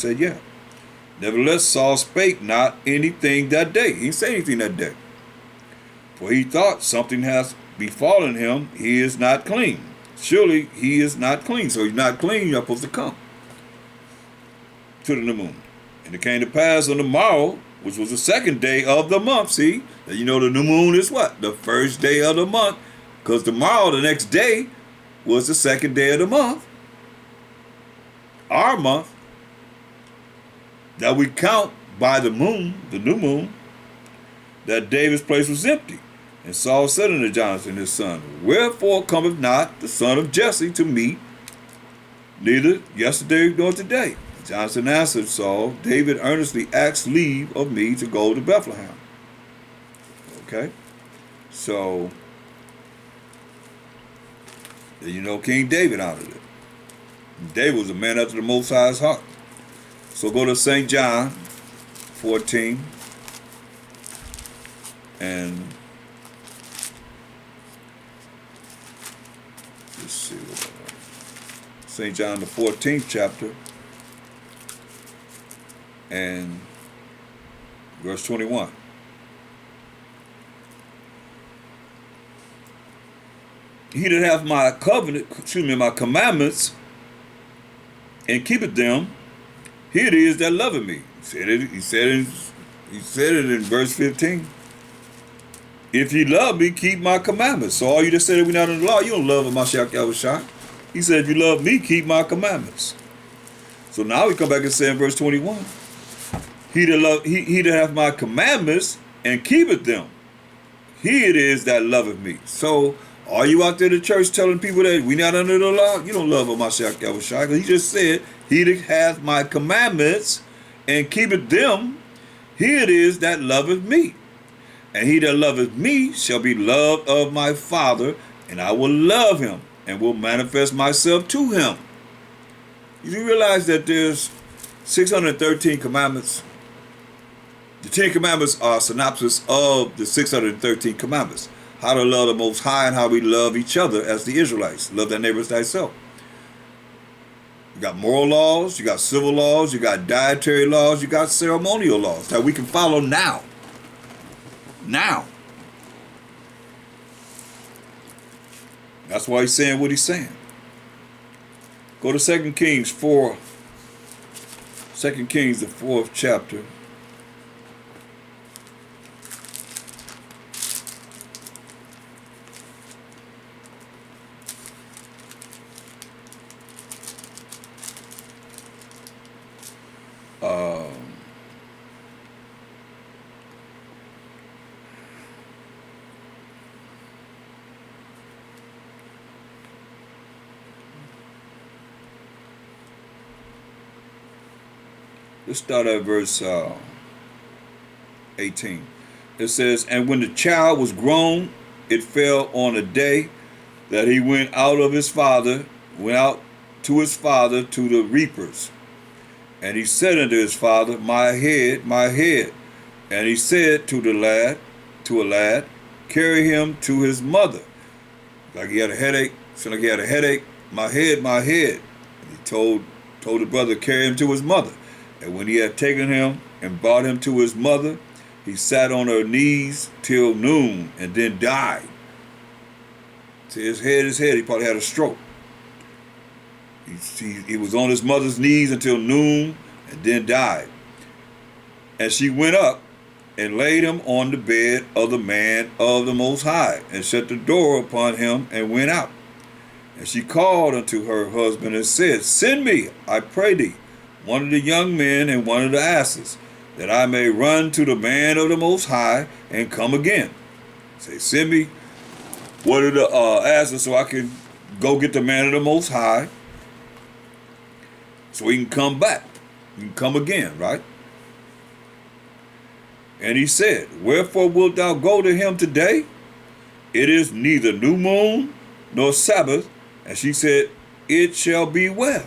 said, yeah. Nevertheless, Saul spake not anything that day. He didn't say anything that day. For he thought something has befallen him. He is not clean. Surely he is not clean. So he's not clean. You're supposed to come to the new moon. And it came to pass on the morrow, which was the second day of the month. See, you know the new moon is what? The first day of the month. Because tomorrow, the next day, was the second day of the month. Our month. That we count by the moon, the new moon, that David's place was empty. And Saul said unto Jonathan his son, wherefore cometh not the son of Jesse to me, neither yesterday nor today? Jonathan answered Saul, David earnestly asked leave of me to go to Bethlehem. Okay? So, you know King David honored it. David was a man after the Most High's heart. So go to St. John 14 and let's see what St. John the 14th chapter and verse 21. He that hath my my commandments, and keepeth them, he it is that loveth me. He said it in verse 15. If ye love me, keep my commandments. So all you just said that we're not in the law, you don't love Mashiach Yahushua. He said, if you love me, keep my commandments. So now we come back and say in verse 21, he that hath my commandments and keepeth them, he it is that loveth me. So are you out there in the church telling people that we not under the law? You don't love Mashiach Yahushua. Because he just said, he that hath my commandments and keepeth them, he it is that loveth me. And he that loveth me shall be loved of my Father, and I will love him and will manifest myself to him. You realize that there's 613 commandments? The 10 commandments are a synopsis of the 613 commandments. How to love the Most High and how we love each other as the Israelites. Love thy neighbor as thyself. You got moral laws, you got civil laws, you got dietary laws, you got ceremonial laws that we can follow now. Now. That's why he's saying what he's saying. Go to 2 Kings 4. 2 Kings, the 4th chapter. Let's start at verse 18. It says, and when the child was grown, it fell on a day that he went out to his father to the reapers. And he said unto his father, my head, my head. And he said to a lad, carry him to his mother. Like he had a headache, sounded like he had a headache, my head, my head. And he told the brother, carry him to his mother. And when he had taken him and brought him to his mother, he sat on her knees till noon and then died. See, his head, he probably had a stroke. He was on his mother's knees until noon and then died. And she went up and laid him on the bed of the man of the Most High and shut the door upon him and went out. And she called unto her husband and said, send me, I pray thee, one of the young men and one of the asses, that I may run to the man of the Most High and come again. Say, send me one of the asses so I can go get the man of the Most High so he can come back. He can come again, right? And he said, wherefore wilt thou go to him today? It is neither new moon nor Sabbath. And she said, it shall be well.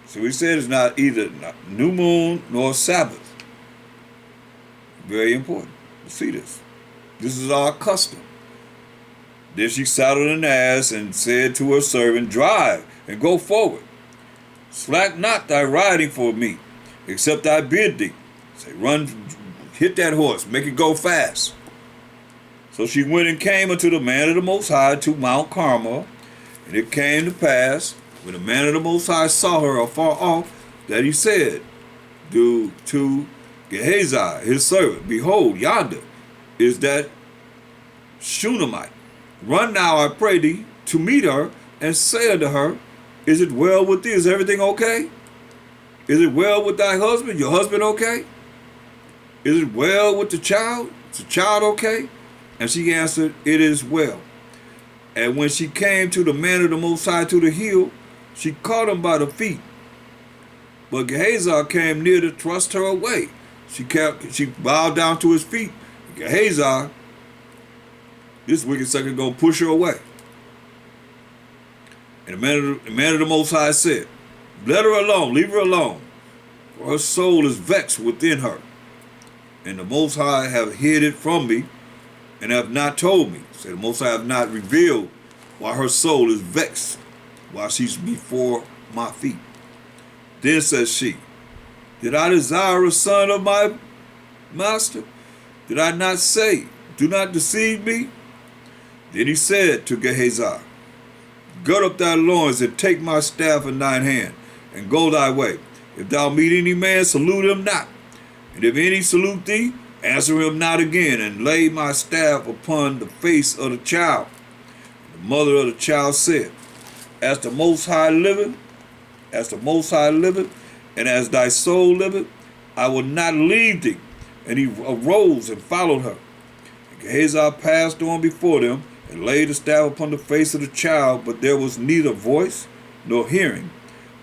So he said it's not either new moon nor Sabbath. Very important to see this. This is our custom. Then she saddled an ass and said to her servant, drive and go forward. Slack not thy riding for me, except I bid thee. Say, run, hit that horse, make it go fast. So she went and came unto the man of the Most High to Mount Carmel. And it came to pass, when the man of the Most High saw her afar off, that he said to Gehazi, his servant, behold, yonder is that Shunammite. Run now, I pray thee, to meet her, and say unto her, is it well with thee? Is everything okay? Is it well with thy husband? Your husband okay? Is it well with the child? Is the child okay? And she answered, it is well. And when she came to the man of the Most High to the hill, she caught him by the feet. But Gehazi came near to thrust her away. She bowed down to his feet. Gehazi, this wicked sucker, gonna push her away. And the man of the Most High said, let her alone, leave her alone, for her soul is vexed within her. And the Most High have hid it from me, and have not told me. So the Most High have not revealed why her soul is vexed, while she's before my feet. Then says she, did I desire a son of my master? Did I not say, do not deceive me? Then he said to Gehazi, gird up thy loins and take my staff in thine hand, and go thy way. If thou meet any man, salute him not. And if any salute thee, answer him not again, and lay my staff upon the face of the child. The mother of the child said, as the Most High liveth, and as thy soul liveth, I will not leave thee. And he arose and followed her. And Gehazi passed on before them, and laid the staff upon the face of the child, but there was neither voice nor hearing.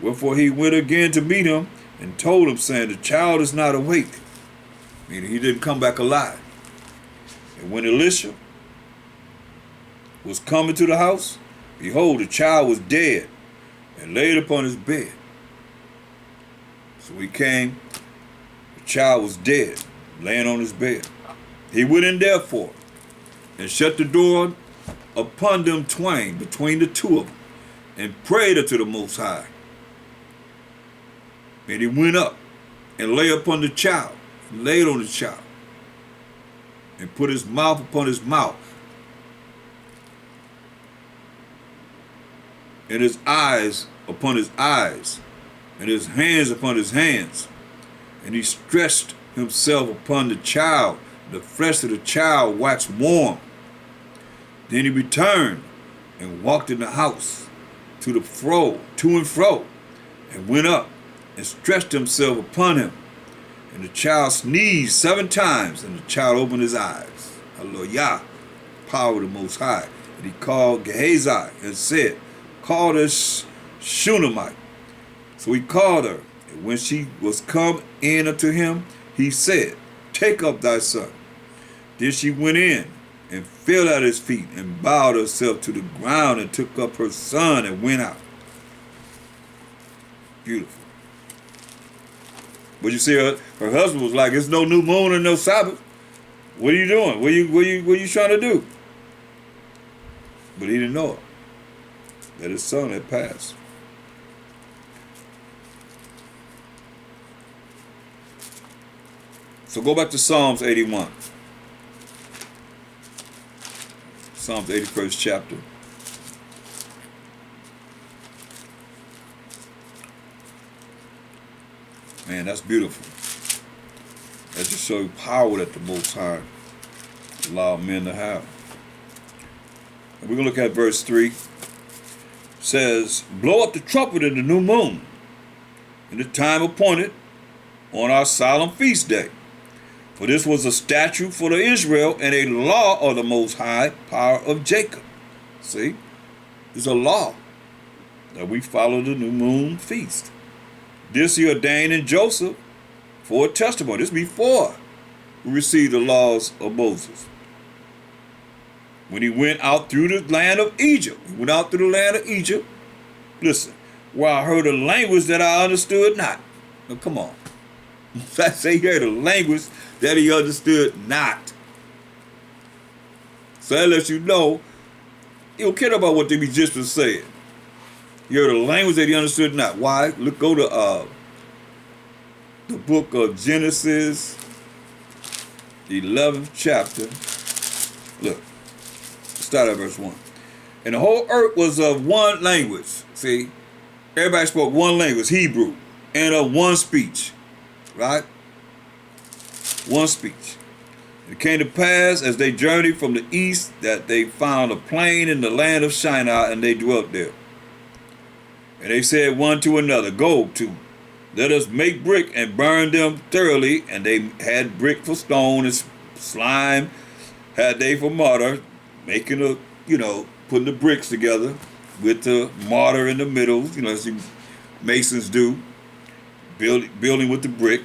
Wherefore he went again to meet him, and told him, saying, the child is not awake. Meaning he didn't come back alive. And when Elisha was coming to the house, behold, the child was dead, and laid upon his bed. So he came, the child was dead, laying on his bed. He went in therefore, and shut the door upon them twain, between the two of them, and prayed unto the Most High. And he went up, and lay upon the child, and laid on the child, and put his mouth upon his mouth, and his eyes upon his eyes, and his hands upon his hands. And he stretched himself upon the child. The flesh of the child waxed warm. Then he returned and walked in the house to and fro, and went up and stretched himself upon him. And the child sneezed 7 times, and the child opened his eyes. Hallelujah, power of the Most High. And he called Gehazi and said, call this Shunammite. So he called her, and when she was come in unto him, he said, take up thy son. Then she went in and fell at his feet, and bowed herself to the ground, and took up her son and went out. Beautiful. But you see, her husband was like, it's no new moon and no Sabbath. What are you doing? What are you trying to do? But he didn't know it, that his son had passed. So go back to Psalms 81. Psalms 81st chapter. Man, that's beautiful. That just shows power that the Most High allowed men to have. And we're going to look at verse 3. It says, blow up the trumpet in the new moon, in the time appointed, on our solemn feast day. For this was a statute for the Israel, and a law of the Most High, power of Jacob. See? It's a law that we follow the new moon feast. This he ordained in Joseph for a testimony. This before we received the laws of Moses. When he went out through the land of Egypt. He went out through the land of Egypt. Listen, where I heard a language that I understood not. Now come on. I say he heard a language that he understood not. So that lets you know he don't care about what the Egyptians said. Hear the language that he understood not. Why? Look, go to the book of Genesis, the 11th chapter. Look, start at verse 1. And the whole earth was of one language. See, everybody spoke one language, Hebrew, and of one speech, right? One speech. It came to pass as they journeyed from the east that they found a plain in the land of Shinar, and they dwelt there. And they said one to another, Go to, let us make brick and burn them thoroughly. And they had brick for stone, and slime had they for mortar, making putting the bricks together with the mortar in the middle, as the masons do, building with the brick.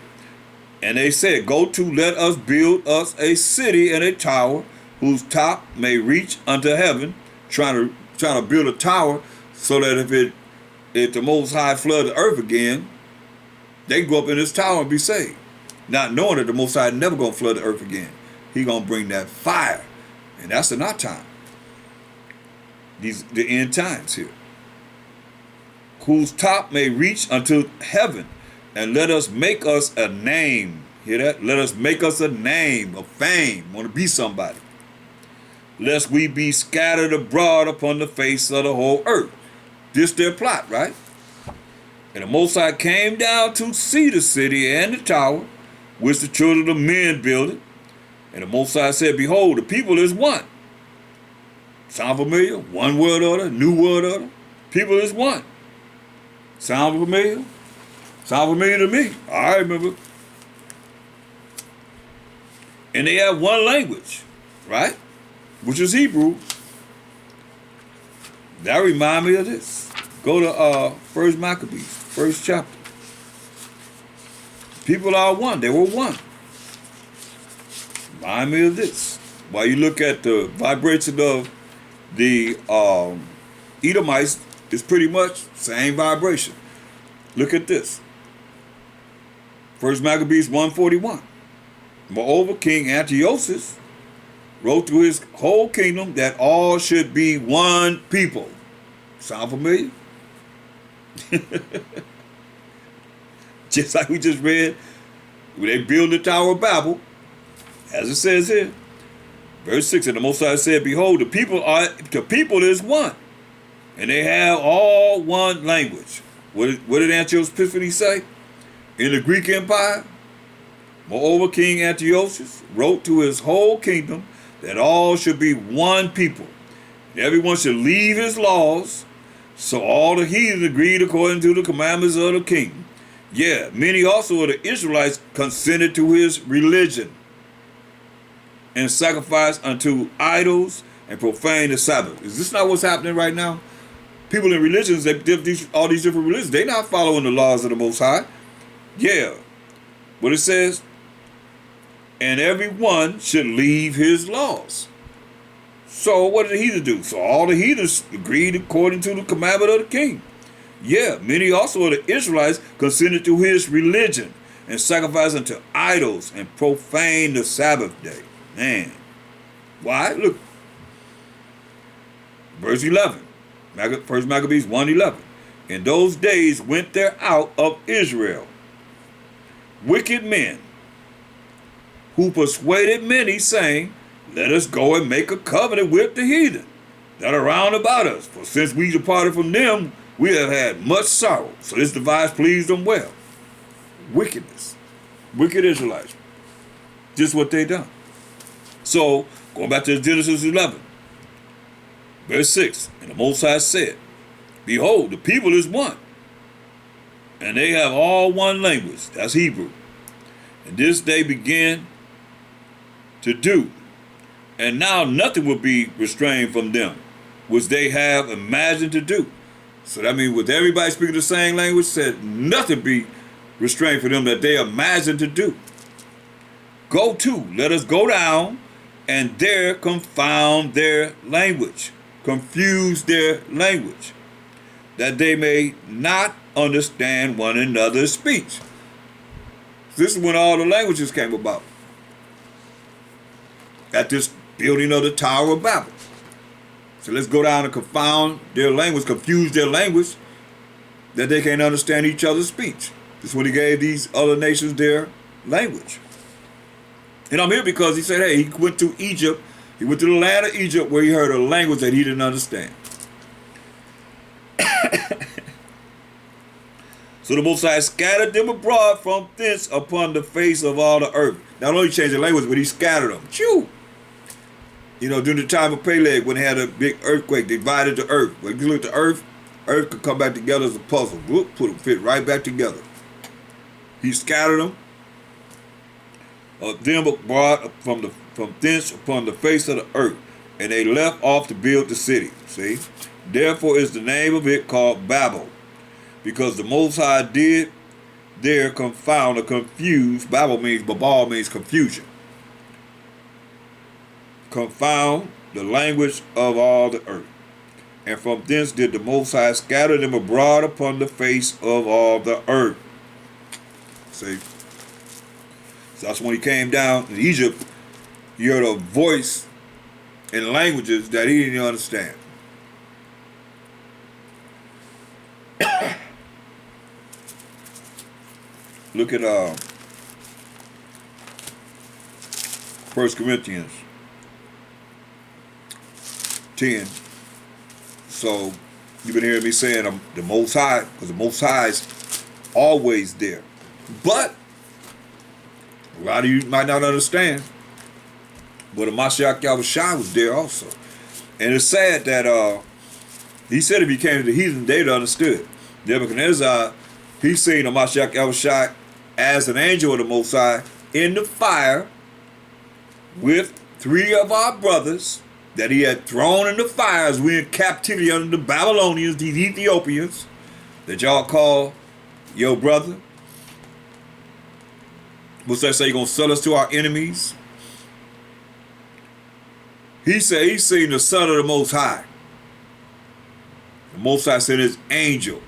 And they said, Go to, let us build us a city and a tower whose top may reach unto heaven. Trying to build a tower so that if the Most High flood the earth again, they can go up in this tower and be saved. Not knowing that the Most High never going to flood the earth again. He going to bring that fire. And that's in our time. The end times here. Whose top may reach unto heaven. And let us make us a name. Hear that? Let us make us a name of fame. Want to be somebody. Lest we be scattered abroad upon the face of the whole earth. This their plot, right? And the Most High came down to see the city and the tower, which the children of men builded. And the Most High said, Behold, the people is one. Sound familiar? One word order, new word order. People is one. Sound familiar? Sound familiar to me. I remember. And they have one language, right? Which is Hebrew. That remind me of this. Go to 1 Maccabees, 1st chapter. People are one. They were one. Remind me of this. While you look at the vibration of the Edomites, it's pretty much same vibration. Look at this. 1 Maccabees 1:41. Moreover, King Antiochus wrote to his whole kingdom that all should be one people. Sound familiar? Just like we just read, when they build the Tower of Babel, as it says here, verse 6, and the Most High said, Behold, the people is one, and they have all one language. What did Antiochus Epiphanes say? In the Greek Empire, moreover, King Antiochus wrote to his whole kingdom that all should be one people. Everyone should leave his laws. So all the heathen agreed according to the commandments of the king. Yeah, many also of the Israelites consented to his religion and sacrificed unto idols and profaned the Sabbath. Is this not what's happening right now? People in religions, all these different religions, they're not following the laws of the Most High. Yeah. What it says, and everyone should leave his laws. So what did the heathen do? So all the heathens agreed according to the commandment of the king. Yeah, many also of the Israelites consented to his religion and sacrificed unto idols and profaned the Sabbath day. Man. Why? Look. Verse 11. 1 Maccabees 1:11. In those days went there out of Israel wicked men who persuaded many, saying, Let us go and make a covenant with the heathen that are round about us. For since we departed from them, we have had much sorrow. So this device pleased them well. Wickedness. Wicked Israelites. Just what they done. So, going back to Genesis 11. Verse 6. And the Most High said, Behold, the people is one, and they have all one language. That's Hebrew. And this they began to do. And now nothing will be restrained from them, which they have imagined to do. So that means with everybody speaking the same language, said nothing be restrained for them that they imagine to do. Go to, let us go down, and there confound their language, confuse their language, that they may not understand one another's speech. This is when all the languages came about. At this building of the Tower of Babel. So let's go down and confound their language, confuse their language, that they can't understand each other's speech. This is when he gave these other nations their language. And I'm here because he said, hey, he went to Egypt. He went to the land of Egypt where he heard a language that he didn't understand. So the Most High scattered them abroad from thence upon the face of all the earth. Not only changed the language, but he scattered them. Chew! You know, during the time of Peleg, when they had a big earthquake, they divided the earth. When you look at the earth could come back together as a puzzle. Whoop, fit right back together. He scattered them. Them abroad from thence upon the face of the earth. And they left off to build the city. See? Therefore is the name of it called Babel. Because the Most High did there confound or confuse. Babel means confusion. Confound the language of all the earth. And from thence did the Most High scatter them abroad upon the face of all the earth. See? So that's when he came down in Egypt, he heard a voice in languages that he didn't understand. Look at 1 Corinthians 10. So you've been hearing me saying the Most High, because the Most High is always there. But a lot of you might not understand, but the Mashiach Yahushua was there also. And it's sad that he said if he came to the heathen, they'd understood. Nebuchadnezzar, he seen the Mashiach Yahushua as an angel of the Most High in the fire with 3 of our brothers that he had thrown in the fire as we're in captivity under the Babylonians, these Ethiopians, that y'all call your brother. What's that say? You're going to sell us to our enemies? He said he seen the Son of the Most High. The Most High sent his angel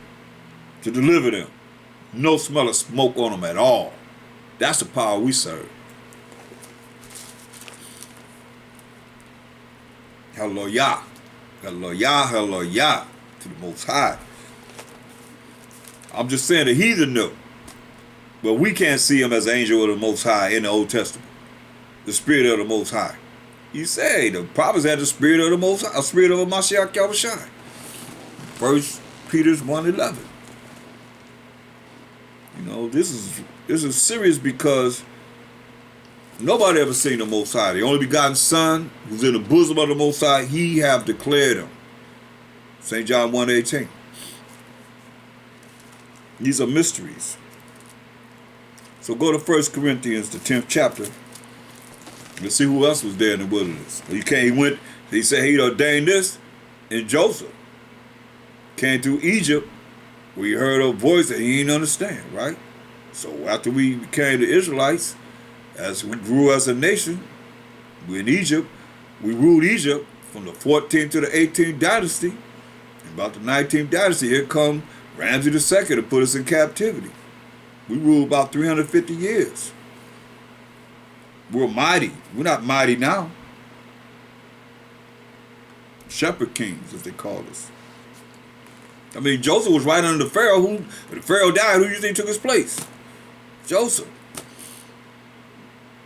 to deliver them. No smell of smoke on them at all. That's the power we serve. Hallelujah. Hallelujah. Hallelujah to the Most High. I'm just saying the heathen know. But we can't see him as angel of the Most High in the Old Testament. The Spirit of the Most High. You say the prophets had the Spirit of the Most High, a Spirit of a Mashiach Yahushua. 1 Peter 1:11. You know, this is serious because nobody ever seen the Most High. The only begotten Son, who's in the bosom of the Most High, he have declared him. St. John 1:18. These are mysteries. So go to 1 Corinthians, the 10th chapter. Let's see who else was there in the wilderness. He said he'd ordained this in Joseph. Came through Egypt, we heard a voice that he didn't understand, right? So after we became the Israelites, as we grew as a nation, we in Egypt, we ruled Egypt from the 14th to the 18th dynasty. And about the 19th dynasty, here come Ramses II to put us in captivity. We ruled about 350 years. We're mighty. We're not mighty now. Shepherd kings, as they call us. I mean, Joseph was right under the Pharaoh. When the Pharaoh died, who you think took his place? Joseph.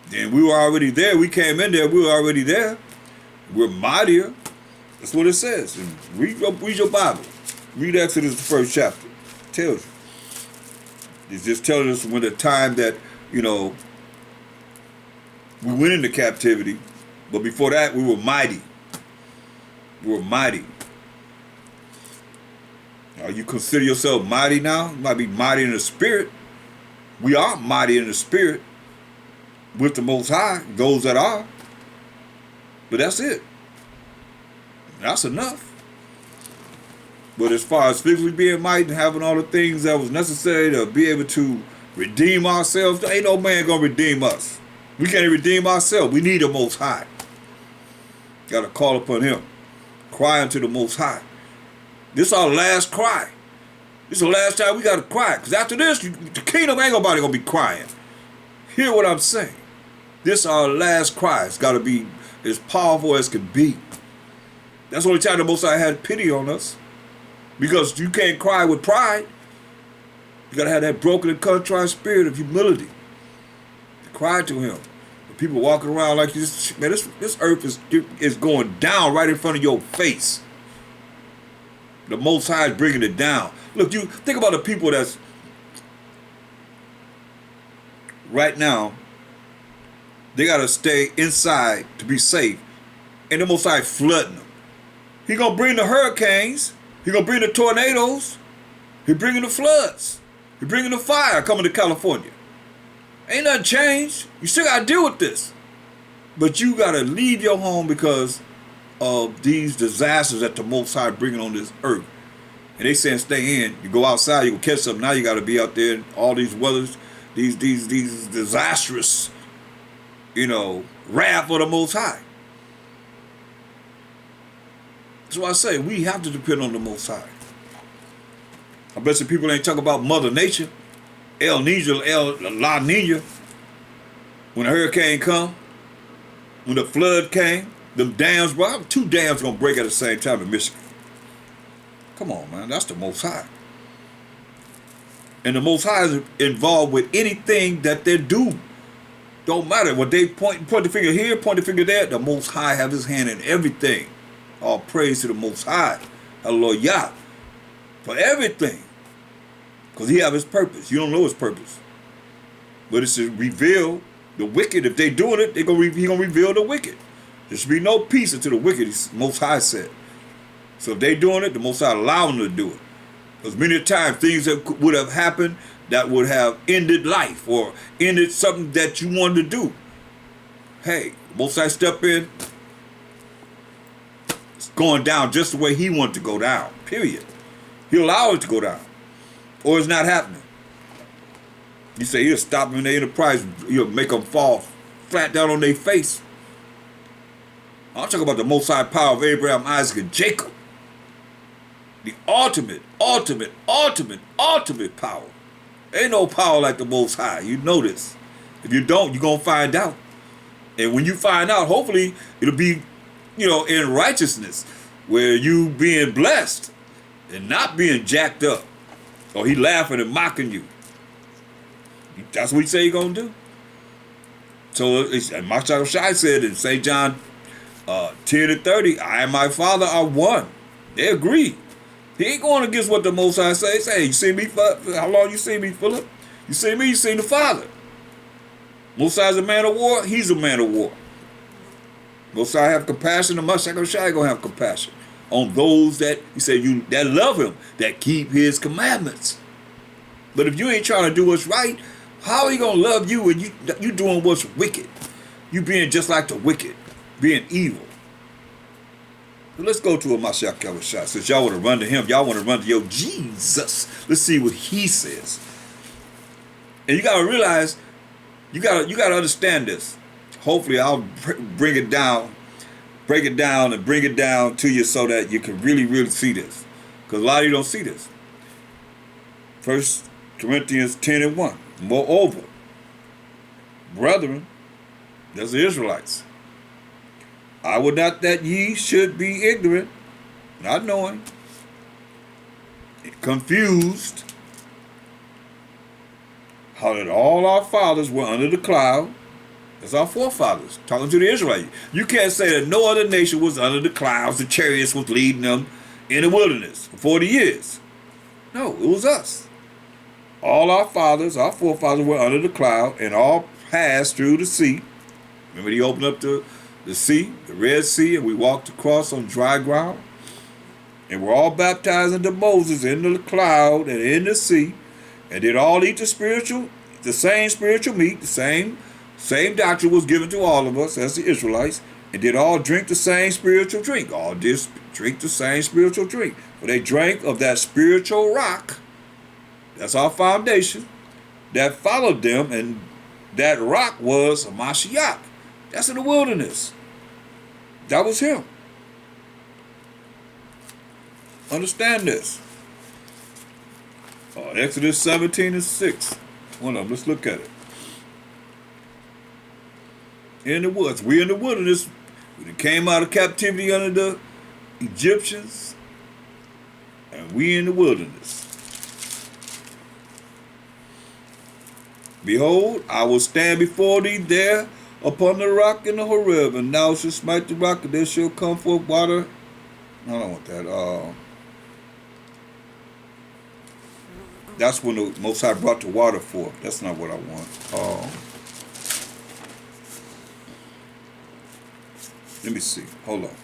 Then we were already there. We came in there. We were already there. We're mightier. That's what it says. And read your Bible. Read Exodus, the 1st chapter. It tells you. It's just telling us when the time that, you know, we went into captivity. But before that, we were mighty. We were mighty. You consider yourself mighty now? You might be mighty in the spirit. We are mighty in the spirit with the Most High, those that are. But that's it. That's enough. But as far as physically being mighty and having all the things that was necessary to be able to redeem ourselves, there ain't no man gonna redeem us. We can't redeem ourselves. We need the Most High. Got to call upon him. Cry unto the Most High. This is our last cry. This is the last time we got to cry. Because after this, the kingdom ain't nobody going to be crying. Hear what I'm saying. This is our last cry. It's got to be as powerful as can be. That's the only time the Most High had pity on us. Because you can't cry with pride. You got to have that broken and contrite spirit of humility to cry to him. When people walking around like this, man, this earth is going down right in front of your face. The Most High is bringing it down. Look, you think about the people that's right now, they got to stay inside to be safe. And the Most High flooding them. He going to bring the hurricanes. He going to bring the tornadoes. He bringing the floods. He bringing the fire coming to California. Ain't nothing changed. You still got to deal with this. But you got to leave your home because of these disasters that the Most High bringing on this earth. And they saying stay in. You go outside, you will catch something. Now you got to be out there in all these weathers, these disastrous, wrath of the Most High. That's why I say we have to depend on the Most High. I bet some people ain't talking about Mother Nature, La Nina. When the hurricane come, when the flood came, them dams, bro, 2 dams gonna break at the same time in Michigan. Come on, man, that's the Most High. And the Most High is involved with anything that they do. Don't matter what they point the finger here, point the finger there. The Most High have his hand in everything. All praise to the Most High. Hallelujah. For everything. Because he have his purpose. You don't know his purpose. But it's to reveal the wicked. If they doing it, he gonna reveal the wicked. There should be no peace until the wicked, Most High said. So if they doing it, the Most High allow them to do it. Because many times things that would have happened that would have ended life or ended something that you wanted to do. Hey, Most High step in. It's going down just the way he wanted to go down. Period. He'll allow it to go down. Or it's not happening. You say he'll stop them in their enterprise. He'll make them fall flat down on their face. I'm talking about the Most High power of Abraham, Isaac, and Jacob. The ultimate power. Ain't no power like the Most High. You know this. If you don't, you're going to find out. And when you find out, hopefully it'll be, in righteousness, where you being blessed and not being jacked up. Or he laughing and mocking you. That's what he say he going to do. So, and Machado Shai said in St. John 10:30, I and my Father are one. They agree. He ain't going against what the Most High say. Say, you see me? How long you see me, Philip? You see me? You seen the Father. Most High's a man of war. He's a man of war. Most High have compassion. The Machado Shai gonna have compassion on those that he said that love him, that keep his commandments. But if you ain't trying to do what's right, how are he gonna love you when you doing what's wicked? You being just like the wicked, being evil. So let's go to a Mashiach Shai. Since y'all want to run to him, y'all want to run to your Jesus. Let's see what he says. And you gotta realize, you gotta understand this. Hopefully I'll break it down and bring it down to you so that you can really, really see this. Because a lot of you don't see this. 1 Corinthians 10:1. Moreover, brethren, that's the Israelites, I would not that ye should be ignorant, not knowing, confused, how that all our fathers were under the cloud. That's our forefathers, talking to the Israelites. You can't say that no other nation was under the clouds, the chariots was leading them in the wilderness for 40 years. No, it was us. All our fathers, our forefathers were under the cloud and all passed through the sea. Remember he opened up the sea, the Red Sea, and we walked across on dry ground. And we're all baptized into Moses in the cloud and in the sea, and did all eat the same spiritual meat, the same doctrine was given to all of us as the Israelites, and did all drink the same spiritual drink. All did drink the same spiritual drink. For they drank of that spiritual rock, that's our foundation, that followed them, and that rock was a Mashiach. That's in the wilderness. That was him. Understand this. Exodus 17:6. One of them, let's look at it. In the woods. We in the wilderness. We came out of captivity under the Egyptians. And we in the wilderness. Behold, I will stand before thee there upon the rock in the Horeb, and thou shalt smite the rock, and there shall come forth water. I don't want that. That's when the Most High brought the water forth. That's not what I want. Let me see. Hold on.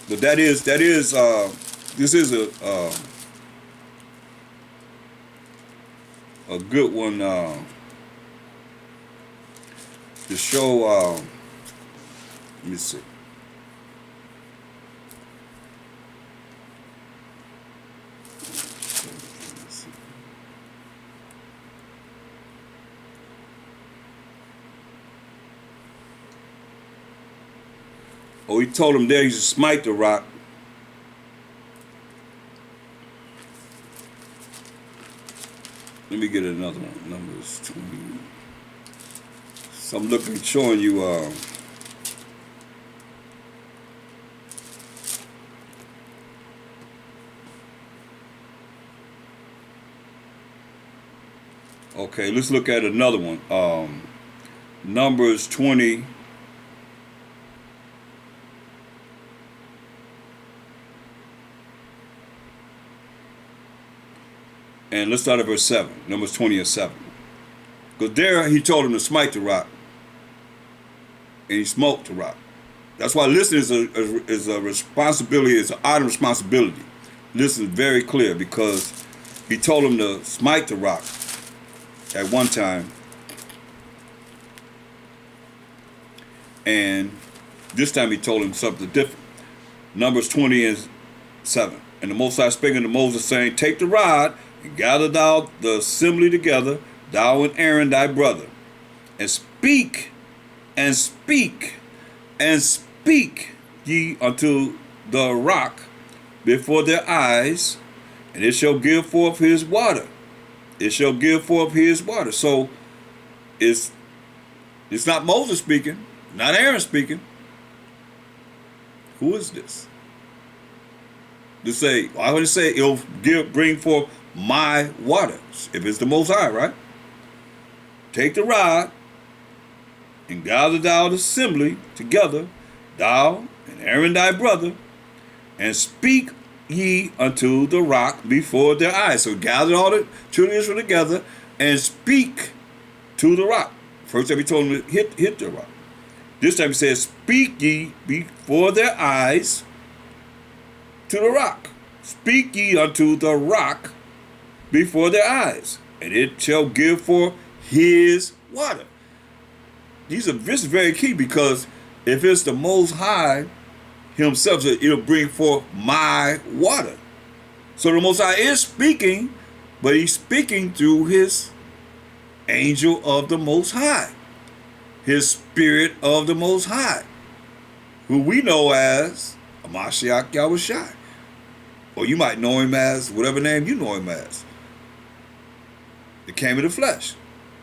But this is a good one to show. Let me see. Oh, he told him there he should smite the rock. Let me get another one. Numbers 20. So I'm looking, showing you. Okay, let's look at another one. Numbers 20. And let's start at verse 7. Numbers 20 and 7. Because there he told him to smite the rock. And he smote the rock. That's why listening is a responsibility, it's an item responsibility. Listen is very clear because he told him to smite the rock at one time. And this time he told him something different. Numbers 20 and 7. And the Most High spake unto Moses, saying, take the rod, and gather thou the assembly together, thou and Aaron thy brother, and speak, and speak, and speak ye unto the rock before their eyes, and it shall give forth his water. It shall give forth his water. So it's not Moses speaking, not Aaron speaking. Who is this? To say, I want to say it'll bring forth my water. If it's the Most High, right? Take the rod and gather thou the assembly together, thou and Aaron thy brother, and speak ye unto the rock before their eyes. So gather all the children of Israel together and speak to the rock. First time he told them to hit the rock. This time he says, speak ye before their eyes to the rock. Speak ye unto the rock before their eyes, and it shall give forth his water. This is very key, because if it's the Most High himself, it'll bring forth my water. So the Most High is speaking, but he's speaking through his angel of the Most High, his spirit of the Most High, who we know as Hamashiach Yahushai. Or you might know him as whatever name you know him as. It came in the flesh.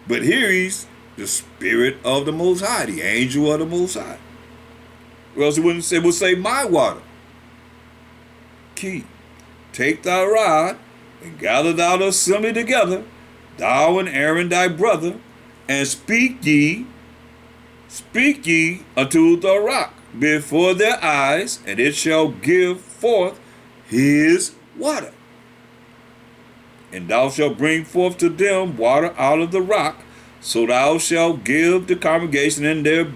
But here he's the spirit of the Most High, the angel of the Most High. Or else it would say my water. Key. Take thy rod and gather thou the assembly together, thou and Aaron thy brother, and speak ye unto the rock before their eyes, and it shall give forth his water. And thou shalt bring forth to them water out of the rock, so thou shalt give the congregation and their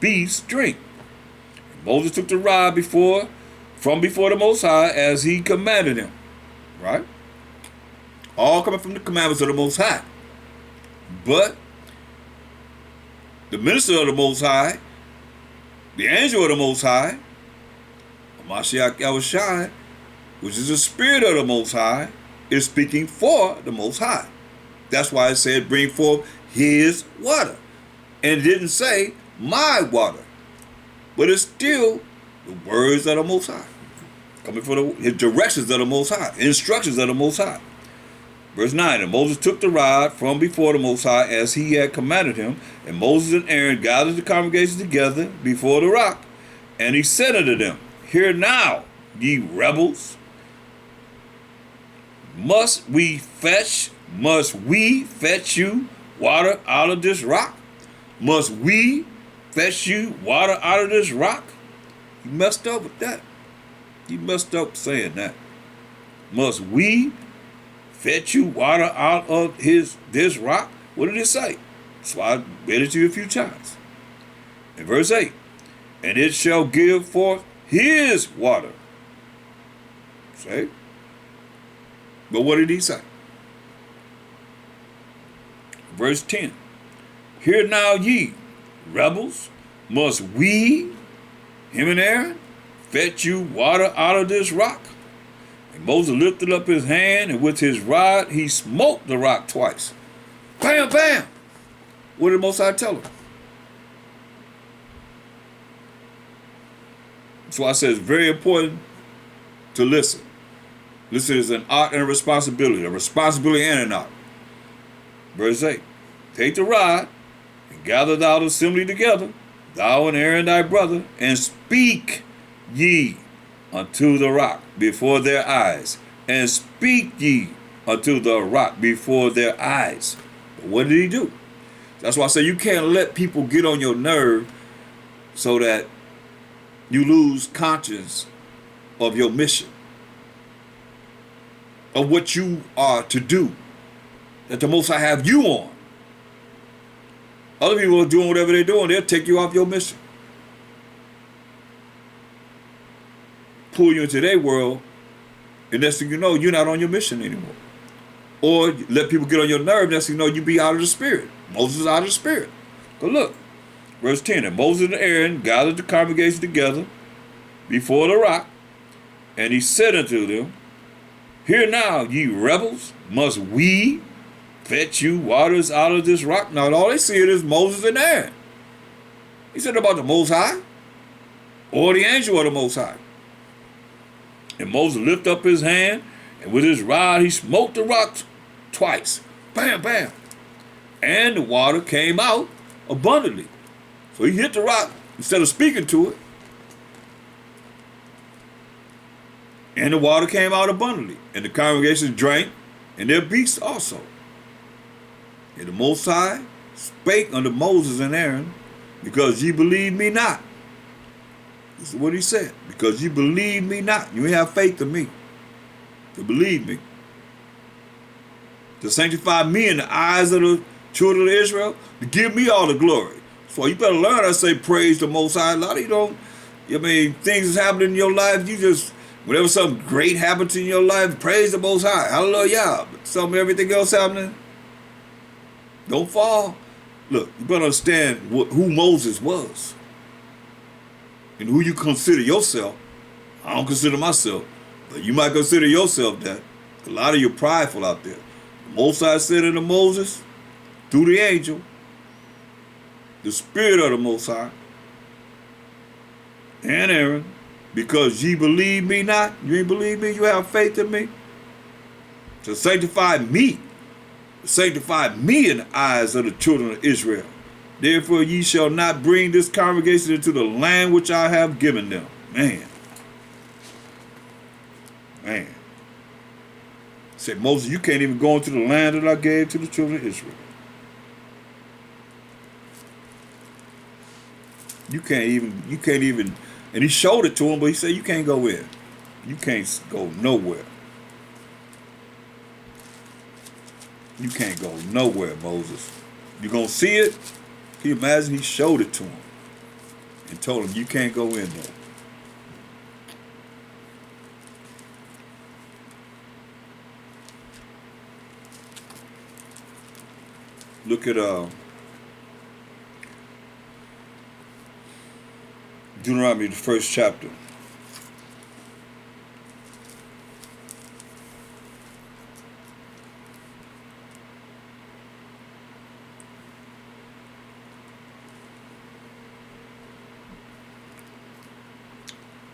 beasts drink. And Moses took the rod from before the Most High as he commanded him. Right? All coming from the commandments of the Most High. But the minister of the Most High, the angel of the Most High, Hamashiach Yahushai, which is the spirit of the Most High, is speaking for the Most High. That's why it said bring forth his water. And it didn't say my water. But it's still the words of the Most High. Coming from his directions of the Most High, instructions of the Most High. Verse 9, and Moses took the rod from before the Most High as he had commanded him, and Moses and Aaron gathered the congregation together before the rock. And he said unto them, hear now, ye rebels, must we fetch you water out of this rock? Must we fetch you water out of this rock? You messed up with that. You messed up saying that. Must we fetch you water out of this rock? What did it say? So I read it to you a few times. In verse 8, and it shall give forth his water. Say. But what did he say? Verse 10. Hear now ye, rebels, must we, him and Aaron, fetch you water out of this rock? And Moses lifted up his hand, and with his rod he smote the rock twice. Bam, bam. What did Most High tell him? That's why I say it's very important to listen. Listen is an art and a responsibility and an art. Verse 8, take the rod, and gather thou the assembly together, thou and Aaron thy brother, and speak ye unto the rock before their eyes, and speak ye unto the rock before their eyes. But what did he do? That's why I say you can't let people get on your nerve so that you lose conscience of your mission, of what you are to do, that the Most High have you on. Other people are doing whatever they're doing, they'll take you off your mission. Pull you into their world, and next thing you know, you're not on your mission anymore. Or let people get on your nerve, next thing you know, you be out of the spirit. Moses is out of the spirit. But look, verse 10, and Moses and Aaron gathered the congregation together before the rock, and he said unto them, hear now, ye rebels, must we fetch you waters out of this rock? Now all they see is Moses and Aaron. He said about the Most High or the angel of the Most High. And Moses lifted up his hand, and with his rod he smote the rock twice. Bam, bam. And the water came out abundantly. So he hit the rock instead of speaking to it. And the water came out abundantly. And the congregation drank, and their beasts also. And the Most High spake unto Moses and Aaron, because ye believe me not. This is what he said. Because you believe me not. You ain't have faith in me to believe me, to sanctify me in the eyes of the children of Israel, to give me all the glory. So you better learn how to say praise the Most High. A lot of you don't. I mean, things is happening in your life. You just, whenever something great happens in your life, praise the Most High. Hallelujah. But everything else happening, don't fall. Look, you better understand who Moses was and who you consider yourself. I don't consider myself, but you might consider yourself that. A lot of you prideful out there. The Most High said unto Moses, through the angel, the spirit of the Most High, and Aaron, because ye believe me not, you ain't believe me, you have faith in me, to sanctify me in the eyes of the children of Israel. Therefore ye shall not bring this congregation into the land which I have given them. Man. Said Moses, you can't even go into the land that I gave to the children of Israel. You can't even, and he showed it to him, but he said you can't go in. You can't go nowhere. You can't go nowhere, Moses. You're going to see it. Can you imagine? He showed it to him and told him you can't go in there. Look at Deuteronomy, the first chapter.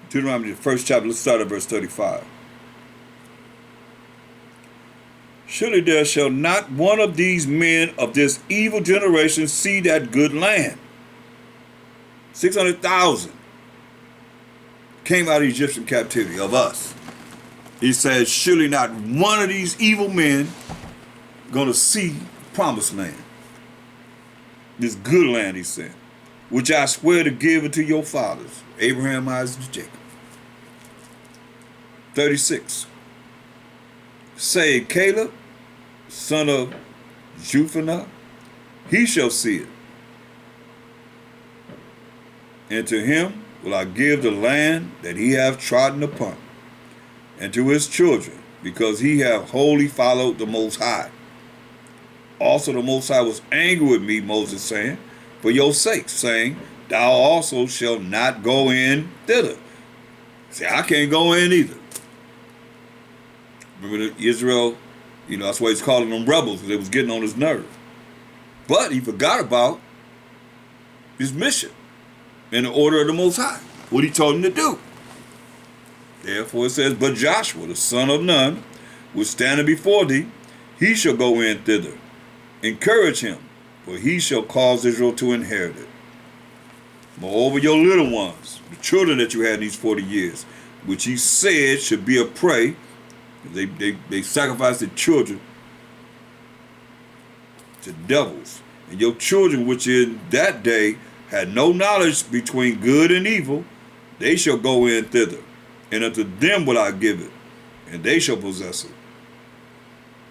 Deuteronomy, the first chapter, let's start at verse 35. surely there shall not one of these men of this evil generation see that good land. 600,000 came out of Egyptian captivity of us. He says, surely not one of these evil men going to see promised land. This good land, he said, which I swear to give unto your fathers, Abraham, Isaac, and Jacob. 36. Say Caleb, son of Jephunneh, he shall see it. And to him will I give the land that he hath trodden upon, and to his children, because he hath wholly followed the Most High. Also the Most High was angry with me, Moses saying, for your sake, saying, thou also shalt not go in thither. See, I can't go in either. Remember Israel, that's why he's calling them rebels, because they was getting on his nerve. But he forgot about his mission in the order of the Most High, what he told him to do. Therefore it says, but Joshua, the son of Nun, which standeth before thee, he shall go in thither. Encourage him, for he shall cause Israel to inherit it. Moreover, your little ones, the children that you had in these 40 years, which he said should be a prey, they sacrificed the children to devils. And your children, which in that day had no knowledge between good and evil, they shall go in thither. And unto them will I give it, and they shall possess it.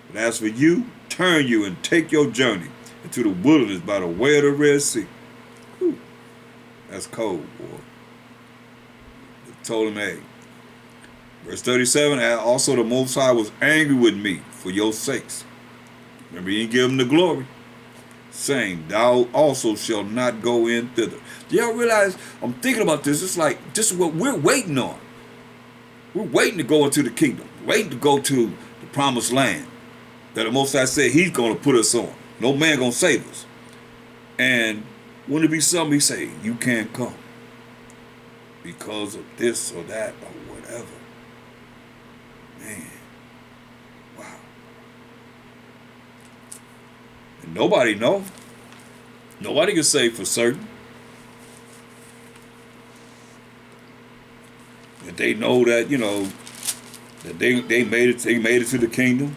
But as for you, turn you and take your journey into the wilderness by the way of the Red Sea. Whew. That's cold, boy. They told him, hey. Verse 37, also the Most High was angry with me for your sakes. Remember, he didn't give him the glory, saying, thou also shalt not go in thither. Do y'all realize, I'm thinking about this, it's like, this is what we're waiting on. We're waiting to go into the kingdom, waiting to go to the promised land that the Most High said he's going to put us on. No man going to save us. And wouldn't it be something he say, you can't come because of this or that or whatever. Man, wow. And nobody know. Nobody can say for certain that they know that, that they made it to the kingdom.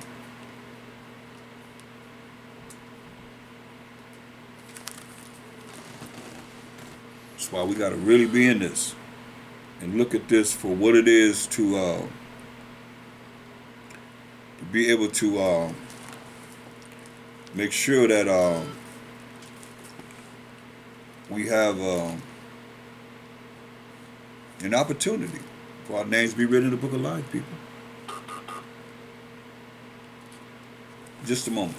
That's why we got to really be in this and look at this for what it is to be able to make sure that we have an opportunity for our names to be written in the book of life, people. Just a moment.